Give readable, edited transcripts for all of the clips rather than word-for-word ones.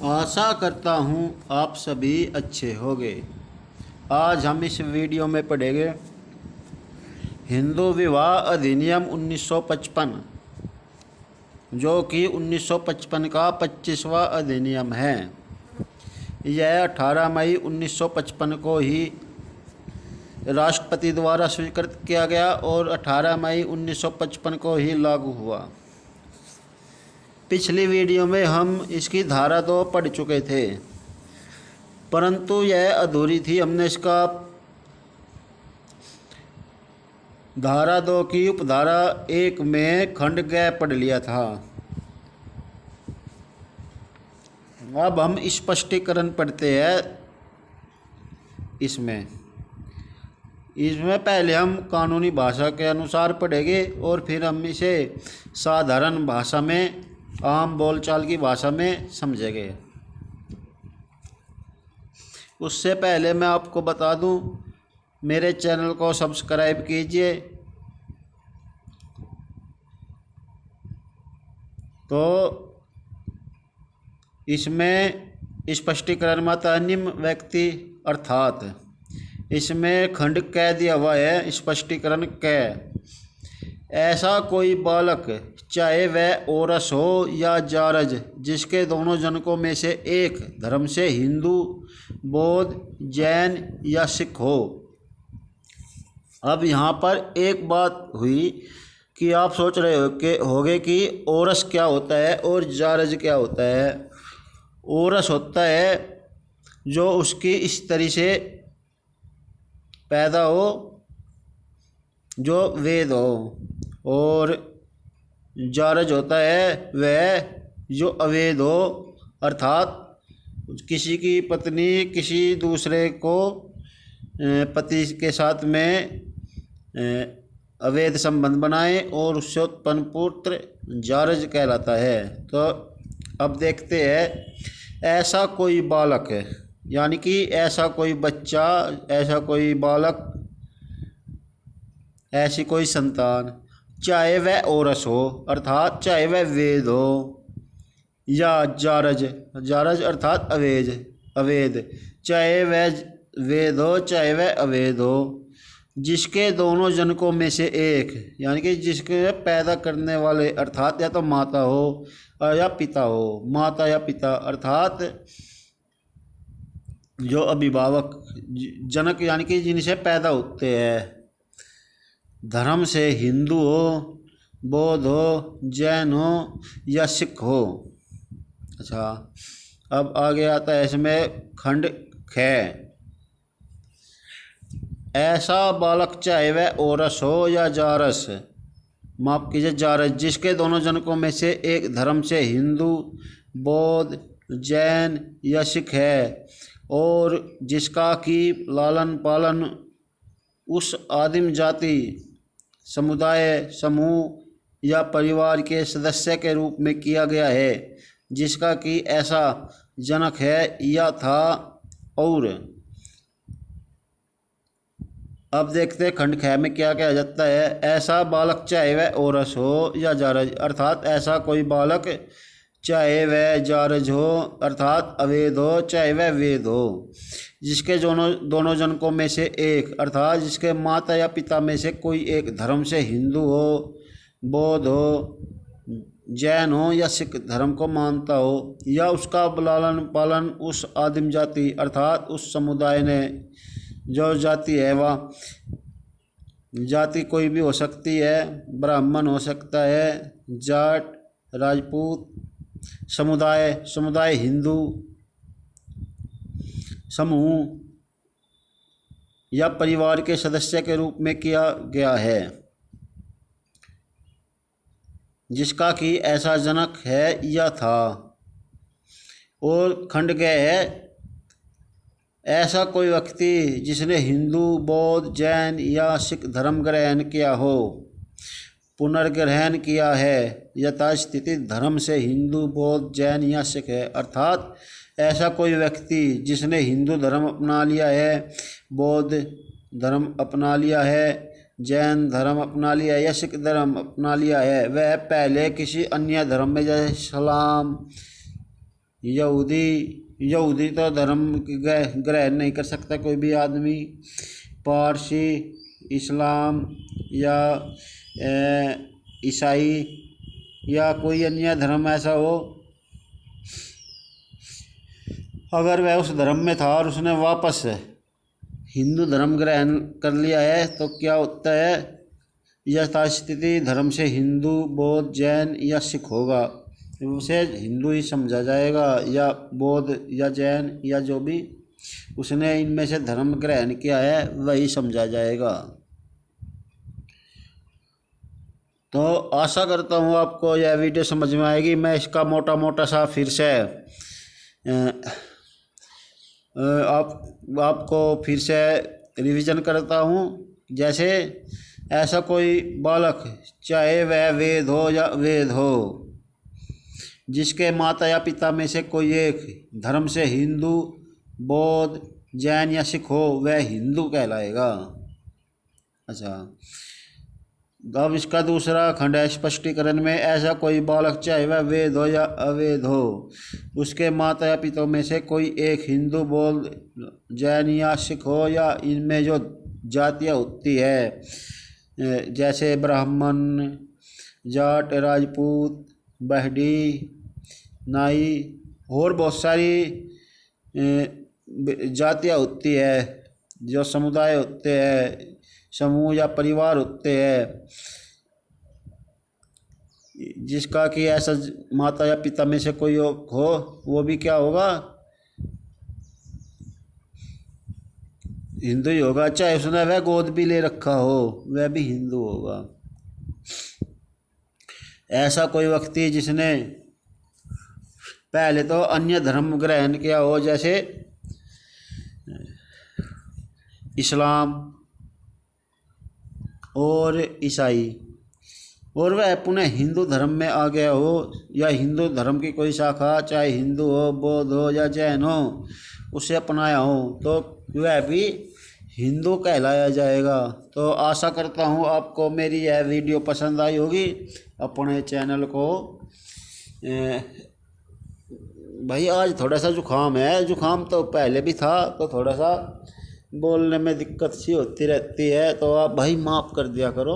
आशा करता हूँ आप सभी अच्छे होंगे। आज हम इस वीडियो में पढ़ेंगे हिंदू विवाह अधिनियम 1955, जो कि 1955 का 25वां अधिनियम है। यह 18 मई 1955 को ही राष्ट्रपति द्वारा स्वीकृत किया गया और 18 मई 1955 को ही लागू हुआ। पिछली वीडियो में हम इसकी धारा 2 पढ़ चुके थे, परंतु यह अधूरी थी। हमने इसका धारा 2 की उपधारा 1 में खंड ग पढ़ लिया था। अब हम स्पष्टीकरण पढ़ते हैं। इसमें पहले हम कानूनी भाषा के अनुसार पढ़ेंगे और फिर हम इसे साधारण भाषा में, आम बोलचाल की भाषा में समझेंगे। उससे पहले मैं आपको बता दूं, मेरे चैनल को सब्सक्राइब कीजिए। तो इसमें स्पष्टीकरण माता निम्न व्यक्ति अर्थात इसमें खंड क दिया हुआ है। स्पष्टीकरण क, ऐसा कोई बालक, चाहे वह औरस हो या जारज, जिसके दोनों जनकों में से एक धर्म से हिंदू, बौद्ध, जैन या सिख हो। अब यहाँ पर एक बात हुई कि आप सोच रहे होगे कि औरस क्या होता है और जारज क्या होता है। औरस होता है जो उसकी स्त्री से पैदा हो, जो वेद हो, और जारज होता है वह जो अवैध हो, अर्थात किसी की पत्नी किसी दूसरे को पति के साथ में अवैध संबंध बनाए और उससे उत्पन्न पुत्र जारज कहलाता है। तो अब देखते हैं, ऐसा कोई बालक है, यानी कि ऐसा कोई बच्चा, ऐसा कोई बालक, ऐसी कोई संतान, चाहे वह औरस हो अर्थात चाहे वह वेद हो, या जारज, जारज अर्थात अवैध, चाहे वह वेद हो चाहे वह अवैध हो, जिसके दोनों जनकों में से एक, यानी कि जिसके पैदा करने वाले अर्थात या तो माता हो या पिता हो। माता या पिता अर्थात जो अभिभावक, जनक, यानी कि जिनसे पैदा होते हैं, धर्म से हिंदू हो, बौद्ध हो, जैन हो या सिख हो। अच्छा, अब आगे आता है इसमें खंड ख, ऐसा बालक चाहे वह औरस हो या जारस, माफ कीजिए जारस, जिसके दोनों जनकों में से एक धर्म से हिंदू, बौद्ध, जैन या सिख है, और जिसका कि लालन पालन उस आदिम जाति, समुदाय, समूह या परिवार के सदस्य के रूप में किया गया है, जिसका कि ऐसा जनक है या था। और अब देखते हैं खंड ख में क्या कहा जाता है। ऐसा बालक चाहे वह औरस हो या जारज, अर्थात ऐसा कोई बालक चाहे वह जारज हो अर्थात अवैध हो चाहे वह वेद हो, जिसके दोनों जनकों में से एक, अर्थात जिसके माता या पिता में से कोई एक धर्म से हिंदू हो, बौद्ध हो, जैन हो या सिख धर्म को मानता हो, या उसका लालन पालन उस आदिम जाति अर्थात उस समुदाय ने, जो जाति है वह जाति कोई भी हो सकती है, ब्राह्मण हो सकता है, जाट, राजपूत, समुदाय हिंदू समूह या परिवार के सदस्य के रूप में किया गया है, जिसका कि ऐसा जनक है या था। और खंड ग है, ऐसा कोई व्यक्ति जिसने हिंदू, बौद्ध, जैन या सिख धर्म ग्रहण किया हो, पुनर्ग्रहण किया है, यथास्थिति धर्म से हिंदू, बौद्ध, जैन या सिख है, अर्थात ऐसा कोई व्यक्ति जिसने हिंदू धर्म अपना लिया है, बौद्ध धर्म अपना लिया है, जैन धर्म अपना लिया है या सिख धर्म अपना लिया है, वह पहले किसी अन्य धर्म में, जैसे इस्लाम, यहूदी, यहूदी तो धर्म ग्रहण नहीं कर सकता कोई भी आदमी। पारसी, इस्लाम या ईसाई या कोई अन्य धर्म ऐसा हो, अगर वह उस धर्म में था और उसने वापस हिंदू धर्म ग्रहण कर लिया है तो क्या होता है, यथास्थिति धर्म से हिंदू, बौद्ध, जैन या सिख होगा, उसे हिंदू ही समझा जाएगा या बौद्ध या जैन या जो भी उसने इनमें से धर्म ग्रहण किया है वही समझा जाएगा। तो आशा करता हूँ आपको यह वीडियो समझ में आएगी। मैं इसका मोटा मोटा सा फिर से आपको फिर से रिवीजन करता हूँ। जैसे ऐसा कोई बालक, चाहे वह वेद हो या वेद हो, जिसके माता या पिता में से कोई एक धर्म से हिंदू, बौद्ध, जैन या सिख हो, वह हिंदू कहलाएगा। अच्छा, अब इसका दूसरा खंड है स्पष्टीकरण में। ऐसा कोई बालक, चाहे वह वेद हो या अवेद हो, उसके माता या पिता में से कोई एक हिंदू, बौद्ध, जैन या सिख हो या इनमें जो जातियाँ होती है जैसे ब्राह्मण, जाट, राजपूत, बहड़ी, नाई और बहुत सारी जातियाँ होती है, जो समुदाय होते हैं, समूह या परिवार होते हैं, जिसका कि ऐसा माता या पिता में से कोई हो, वो भी क्या होगा, हिंदू ही होगा। चाहे उसने वह गोद भी ले रखा हो, वह भी हिंदू होगा। ऐसा कोई व्यक्ति जिसने पहले तो अन्य धर्म ग्रहण किया हो, जैसे इस्लाम और ईसाई, और वह पुनः हिंदू धर्म में आ गया हो, या हिंदू धर्म की कोई शाखा, चाहे हिंदू हो, बौद्ध हो या जैन हो, उसे अपनाया हो, तो वह भी हिंदू कहलाया जाएगा। तो आशा करता हूँ आपको मेरी यह वीडियो पसंद आई होगी। अपने चैनल को भाई आज थोड़ा सा जुकाम है, जुकाम तो पहले भी था, तो थोड़ा सा बोलने में दिक्कत सी होती रहती है, तो आप भाई माफ़ कर दिया करो।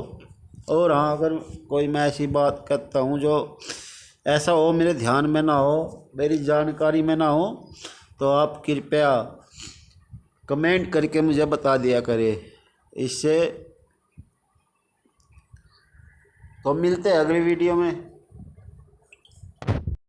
और हाँ, अगर कोई मैं ऐसी बात करता हूँ जो ऐसा हो मेरे ध्यान में ना हो, मेरी जानकारी में ना हो, तो आप कृपया कमेंट करके मुझे बता दिया करें। इससे तो मिलते हैं अगली वीडियो में।